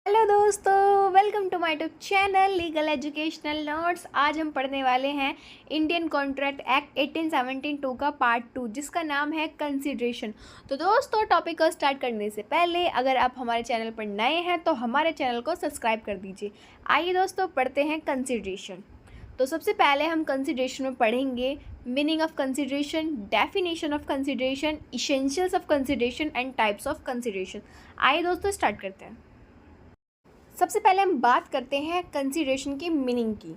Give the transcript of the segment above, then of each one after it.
Hello दोस्तों, welcome to my YouTube channel legal educational notes. आज हम पढ़ने वाले हैं इंडियन कॉन्ट्रैक्ट एक्ट 1872 का पार्ट 2, जिसका नाम है कंसिडरेशन। तो दोस्तों, टॉपिक को स्टार्ट करने से पहले अगर आप हमारे चैनल पर नए हैं तो हमारे चैनल को सब्सक्राइब कर दीजिए। आइए दोस्तों, पढ़ते हैं कंसिडरेशन। तो सबसे पहले हम कंसिडरेशन में पढ़ेंगे meaning of consideration, definition of consideration, essentials of consideration and types of consideration. आइए दोस्तों, स्टार्ट करते हैं। सबसे पहले हम बात करते हैं कंसिडरेशन की मीनिंग की।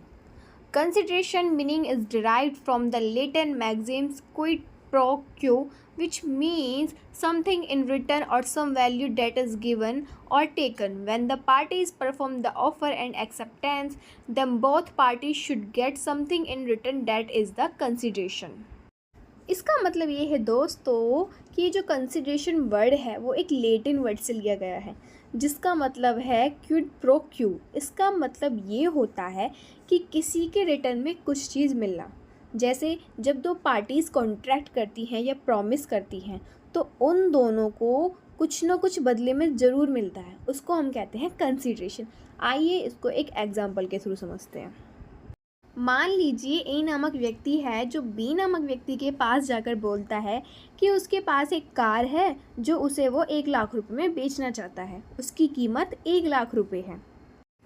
Consideration meaning is derived from the Latin Maxim's quid pro क्यो, which means something in return or some value that is given or taken. When the parties perform the offer and acceptance, then both parties should get something in return, that is the consideration. इसका मतलब ये है दोस्तों कि ये जो consideration word है वो एक लैटिन वर्ड से लिया गया है, जिसका मतलब है क्विड प्रो क्यू। इसका मतलब ये होता है कि किसी के रिटर्न में कुछ चीज़ मिलना। जैसे जब दो पार्टीज़ कॉन्ट्रैक्ट करती हैं या प्रॉमिस करती हैं तो उन दोनों को कुछ ना कुछ बदले में ज़रूर मिलता है, उसको हम कहते हैं कंसिडरेशन। आइए इसको एक एग्जाम्पल के थ्रू समझते हैं। मान लीजिए ए नामक व्यक्ति है जो बी नामक व्यक्ति के पास जाकर बोलता है कि उसके पास एक कार है जो उसे वो 1 लाख रुपए में बेचना चाहता है। उसकी कीमत 1 लाख रुपए है।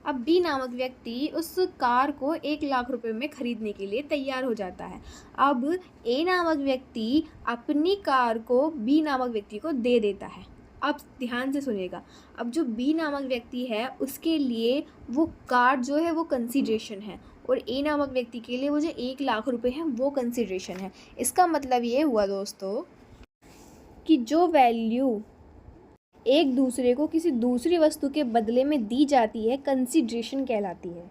अब बी नामक व्यक्ति उस कार को 1 लाख रुपए में ख़रीदने के लिए तैयार हो जाता है। अब ए नामक व्यक्ति अपनी कार को बी नामक व्यक्ति को दे देता है। अब ध्यान से सुनिएगा, अब जो बी नामक व्यक्ति है उसके लिए वो कार जो है वो कंसिडरेशन है और ए नामक व्यक्ति के लिए वो जो 1 लाख रुपए हैं वो कंसिडरेशन है। इसका मतलब ये हुआ दोस्तों कि जो वैल्यू एक दूसरे को किसी दूसरी वस्तु के बदले में दी जाती है कंसिडरेशन कहलाती है।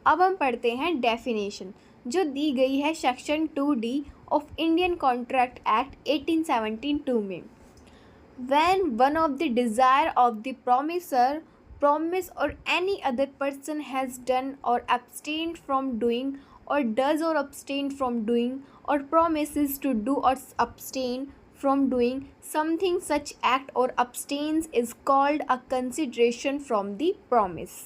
अब हम पढ़ते हैं डेफिनेशन, जो दी गई है section 2D of Indian contract act 1872 में। When one of the desire of the promisor, promise or any other person has done or abstained from doing or does or abstain from doing or promises to do or abstain from doing something, such act or abstains is called a consideration from the promise.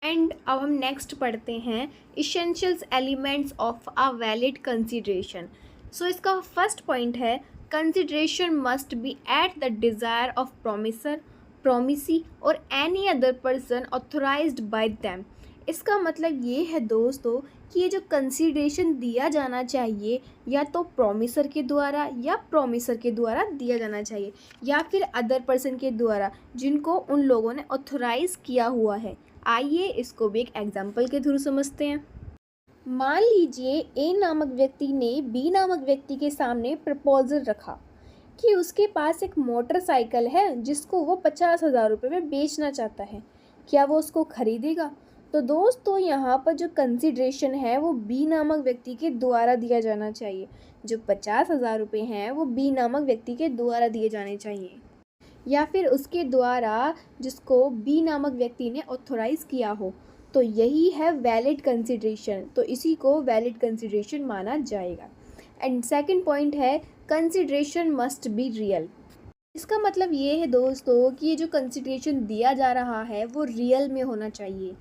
And अब हम next पढ़ते हैं essentials elements of a valid consideration. So इसका first point है consideration must be at the desire of promisor, promisee और any other person authorised by them. इसका मतलब ये है दोस्तों कि ये जो कंसिडरेशन दिया जाना चाहिए या तो प्रोमिसर के द्वारा या प्रोमिसर के द्वारा दिया जाना चाहिए या फिर अदर पर्सन के द्वारा जिनको उन लोगों ने ऑथोराइज़ किया हुआ है। आइए इसको भी एक एग्जाम्पल के थ्रू समझते हैं। मान लीजिए ए नामक व्यक्ति ने बी नामक व्यक्ति के सामने प्रपोजल रखा कि उसके पास एक मोटरसाइकिल है जिसको वो 50,000 रुपये में बेचना चाहता है। क्या वो उसको खरीदेगा? तो दोस्तों यहाँ पर जो कंसिडरेशन है वो बी नामक व्यक्ति के द्वारा दिया जाना चाहिए। जो 50,000 रुपये हैं वो बी नामक व्यक्ति के द्वारा दिए जाने चाहिए या फिर उसके द्वारा जिसको बी नामक व्यक्ति ने ऑथोराइज़ किया हो। तो यही है वैलिड कंसिडरेशन, तो इसी को वैलिड कंसिडरेशन माना जाएगा। एंड सेकंड पॉइंट है कंसिडरेशन मस्ट बी रियल। इसका मतलब ये है दोस्तों कि ये जो कंसिडरेशन दिया जा रहा है वो रियल में होना चाहिए,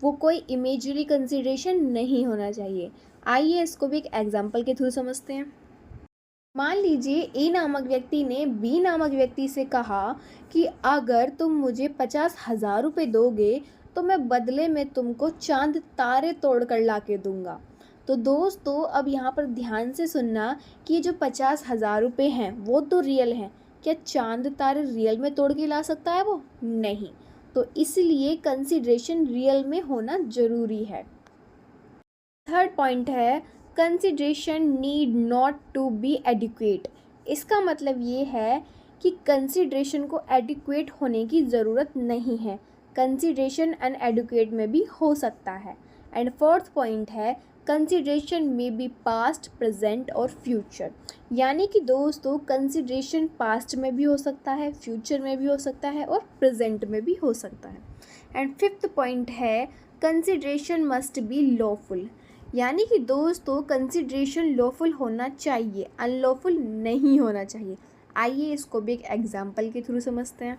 वो कोई इमेजरी कंसिडरेशन नहीं होना चाहिए। आइए इसको भी एक एग्जाम्पल के थ्रू समझते हैं। मान लीजिए ए नामक व्यक्ति ने बी नामक व्यक्ति से कहा कि अगर तुम मुझे 50,000 रुपये दोगे तो मैं बदले में तुमको चांद तारे तोड़ कर ला के दूँगा। तो दोस्तों अब यहाँ पर ध्यान से सुनना कि जो 50,000 रुपये हैं वो तो रियल हैं। क्या चांद तारे रियल में तोड़ के ला सकता है वो? नहीं। तो इसलिए कंसिडरेशन रियल में होना ज़रूरी है। थर्ड पॉइंट है consideration need not to be adequate. इसका मतलब ये है कि कंसिडरेशन को एडिक्वेट होने की ज़रूरत नहीं है, कंसिडरेशन अनएडिक्वेट में भी हो सकता है। एंड फोर्थ पॉइंट है कंसिडरेशन में बी पास्ट, प्रेजेंट और फ्यूचर। यानी कि दोस्तों कंसिडरेशन पास्ट में भी हो सकता है, फ्यूचर में भी हो सकता है और प्रेजेंट में भी हो सकता है। एंड फिफ्थ पॉइंट है कंसिडरेशन मस्ट बी लॉफुल। यानी कि दोस्तों कंसिडरेशन लॉफुल होना चाहिए, अनलॉफुल नहीं होना चाहिए। आइए इसको भी एक एग्जाम्पल के थ्रू समझते हैं।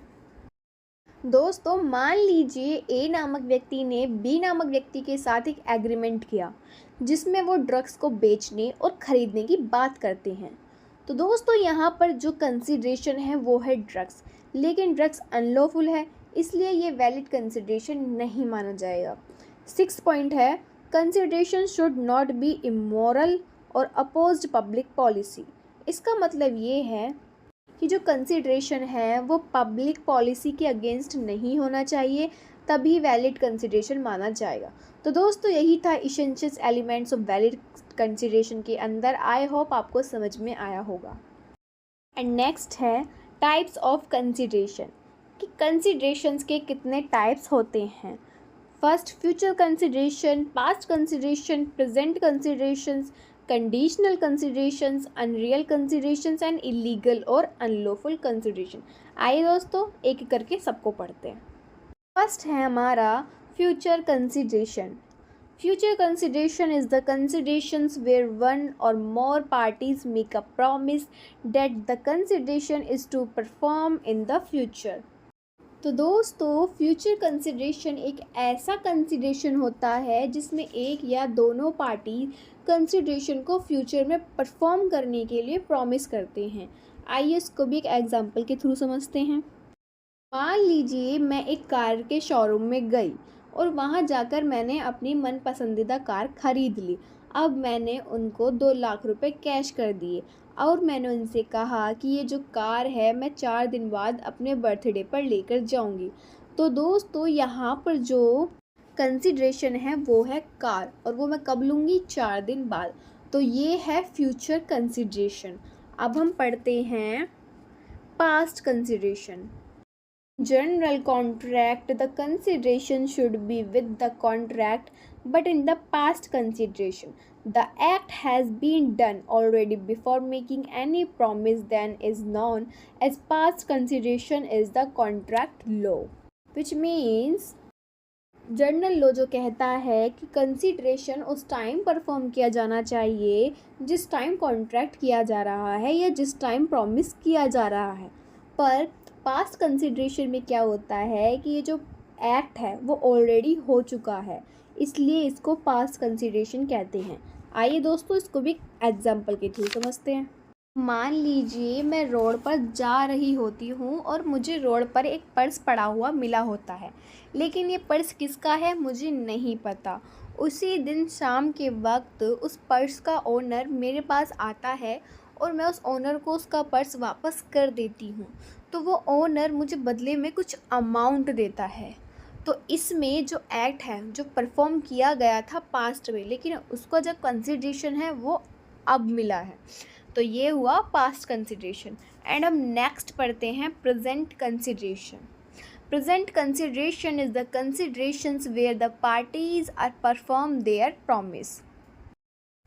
दोस्तों मान लीजिए ए नामक व्यक्ति ने बी नामक व्यक्ति के साथ एक एग्रीमेंट किया जिसमें वो ड्रग्स को बेचने और ख़रीदने की बात करते हैं। तो दोस्तों यहाँ पर जो कंसिडरेशन है वो है ड्रग्स, लेकिन ड्रग्स अनलॉफुल है, इसलिए ये वैलिड कंसिडरेशन नहीं माना जाएगा। 6 पॉइंट है, consideration should not be immoral और अपोज्ड पब्लिक पॉलिसी। इसका मतलब ये है कि जो कंसिडरेशन है वो पब्लिक पॉलिसी के अगेंस्ट नहीं होना चाहिए, तभी वैलिड कंसिडरेशन माना जाएगा। तो दोस्तों यही था essential elements of valid consideration के अंदर। आई होप आपको समझ में आया होगा। एंड नेक्स्ट है टाइप्स ऑफ कंसिडरेशन, कि कंसिडरेशंस के कितने टाइप्स होते हैं। First, future consideration, past consideration, present considerations, conditional considerations, unreal considerations and illegal और अनलॉफुल कंसिडरेशन। आइए दोस्तों एक एक करके सबको पढ़ते हैं। फर्स्ट है हमारा future consideration. Future consideration is the considerations where one और more parties make a promise that the consideration is to perform in the future. तो दोस्तों फ्यूचर कंसिडरेशन एक ऐसा कंसिडरेशन होता है जिसमें एक या दोनों पार्टी कंसिडरेशन को फ्यूचर में परफॉर्म करने के लिए प्रॉमिस करते हैं। आइए इसको भी एक एग्जांपल के थ्रू समझते हैं। मान लीजिए मैं एक कार के शोरूम में गई और वहां जाकर मैंने अपनी मन पसंदीदा कार खरीद ली। अब मैंने उनको 2 लाख रुपए कैश कर दिए और मैंने उनसे कहा कि ये जो कार है मैं 4 दिन बाद अपने बर्थडे पर लेकर जाऊंगी। तो दोस्तों यहाँ पर जो कंसिडरेशन है वो है कार, और वो मैं कब लूँगी? 4 दिन बाद। तो ये है फ्यूचर कंसिडरेशन। अब हम पढ़ते हैं past consideration. General contract, the consideration should be with the contract, but in the past consideration, the act has been done already before making any promise, then is known as past consideration is the contract law, which means journal law जो कहता है कि consideration उस time perform किया जाना चाहिए जिस time contract किया जा रहा है या जिस टाइम प्रॉमिस किया जा रहा है। पर पास्ट कंसिडरेशन में क्या होता है कि ये जो एक्ट है वो ऑलरेडी हो चुका है, इसलिए इसको पास्ट कंसिडरेशन कहते हैं। आइए दोस्तों इसको भी एग्जाम्पल के थ्रू समझते हैं। मान लीजिए मैं रोड पर जा रही होती हूँ और मुझे रोड पर एक पर्स पड़ा हुआ मिला होता है, लेकिन ये पर्स किसका है मुझे नहीं पता। उसी दिन शाम के वक्त उस पर्स का ओनर मेरे पास आता है और मैं उस ओनर को उसका पर्स वापस कर देती हूँ। तो वो ओनर मुझे बदले में कुछ अमाउंट देता है। तो इसमें जो एक्ट है जो परफॉर्म किया गया था पास्ट में, लेकिन उसका जो कंसिडरेशन है वो अब मिला है, तो ये हुआ पास्ट कंसिडरेशन। एंड हम नेक्स्ट पढ़ते हैं present consideration. Present consideration is the considerations where the parties are perform their promise.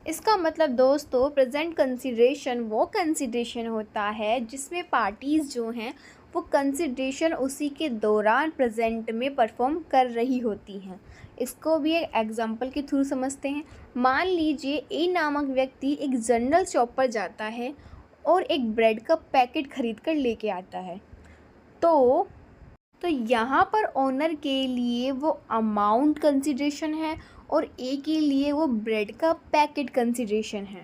इसका मतलब दोस्तों प्रेजेंट कंसिडरेशन वो कंसिडरेशन होता है जिसमें पार्टीज़ जो हैं वो कंसिडरेशन उसी के दौरान प्रेजेंट में परफॉर्म कर रही होती हैं। इसको भी एक एग्जांपल के थ्रू समझते हैं। मान लीजिए ए नामक व्यक्ति एक जनरल शॉप पर जाता है और एक ब्रेड का पैकेट खरीद कर लेके आता है। तो यहाँ पर ओनर के लिए वो अमाउंट कंसिडरेशन है और ए के लिए वो ब्रेड का पैकेट कंसिडरेशन है,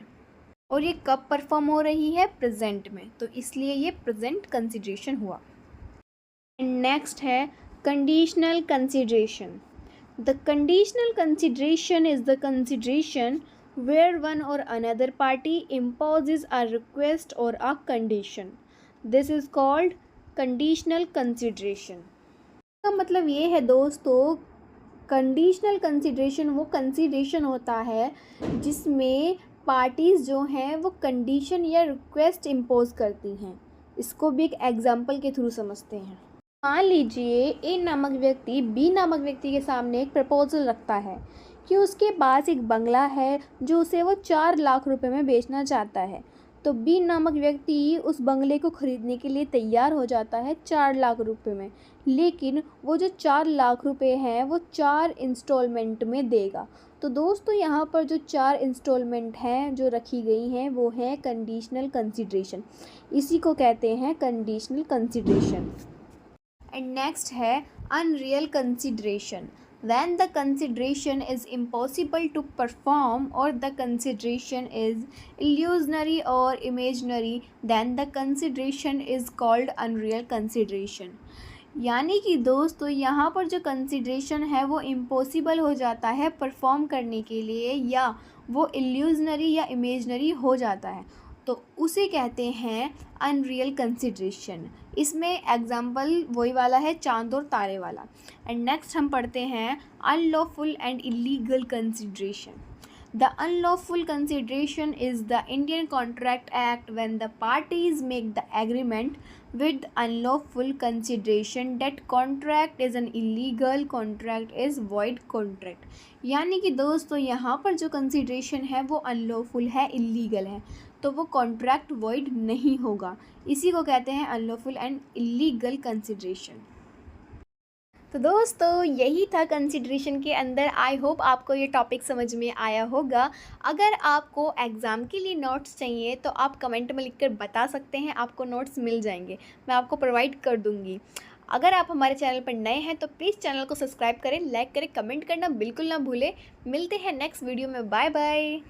और ये कब परफॉर्म हो रही है? प्रेजेंट में, तो इसलिए ये प्रेजेंट कंसिडरेशन हुआ। नेक्स्ट है conditional consideration. The conditional consideration is the consideration where one और another party imposes a request or a condition. This is called conditional consideration. का मतलब ये है दोस्तों, कंडीशनल कंसिडरेशन वो कंसिडरेशन होता है जिसमें पार्टीज़ जो हैं वो कंडीशन या रिक्वेस्ट इम्पोज करती हैं। इसको भी एक एग्जांपल के थ्रू समझते हैं। मान लीजिए ए नामक व्यक्ति बी नामक व्यक्ति के सामने एक प्रपोजल रखता है कि उसके पास एक बंगला है जो उसे वो 4 लाख रुपए में बेचना चाहता है। तो बी नामक व्यक्ति उस बंगले को ख़रीदने के लिए तैयार हो जाता है 4 लाख रुपए में, लेकिन वो जो 4 लाख रुपए हैं वो 4 इंस्टॉलमेंट में देगा। तो दोस्तों यहाँ पर जो 4 इंस्टॉलमेंट हैं जो रखी गई हैं वो है कंडीशनल कंसिडरेशन। इसी को कहते हैं कंडीशनल कंसिडरेशन। एंड नेक्स्ट है unreal consideration, when the consideration is impossible to perform or the consideration is illusionary or imaginary, then the consideration is called unreal consideration। यानी कि दोस्तों यहाँ पर जो कंसिडरेशन है वो इम्पॉसिबल हो जाता है परफॉर्म करने के लिए, या वो इल्यूजनरी या इमेजनरी हो जाता है, तो उसे कहते हैं अनरियल कंसिडरेशन। इसमें एग्जाम्पल वही वाला है, चांद और तारे वाला। एंड नेक्स्ट हम पढ़ते हैं unlawful and illegal consideration. The unlawful consideration is the Indian Contract Act when the parties make the agreement with unlawful consideration that contract is an illegal contract is void contract। यानी कि दोस्तों यहाँ पर जो consideration है वो unlawful है, illegal है, तो वो कॉन्ट्रैक्ट वॉइड नहीं होगा। इसी को कहते हैं अनलॉफुल एंड इलीगल कंसिडरेशन। तो दोस्तों यही था कंसिडरेशन के अंदर। आई होप आपको ये टॉपिक समझ में आया होगा। अगर आपको एग्ज़ाम के लिए नोट्स चाहिए तो आप कमेंट में लिखकर बता सकते हैं, आपको नोट्स मिल जाएंगे, मैं आपको प्रोवाइड कर दूँगी। अगर आप हमारे चैनल पर नए हैं तो प्लीज़ चैनल को सब्सक्राइब करें, लाइक करें, कमेंट करना बिल्कुल ना भूलें। मिलते हैं नेक्स्ट वीडियो में। Bye bye.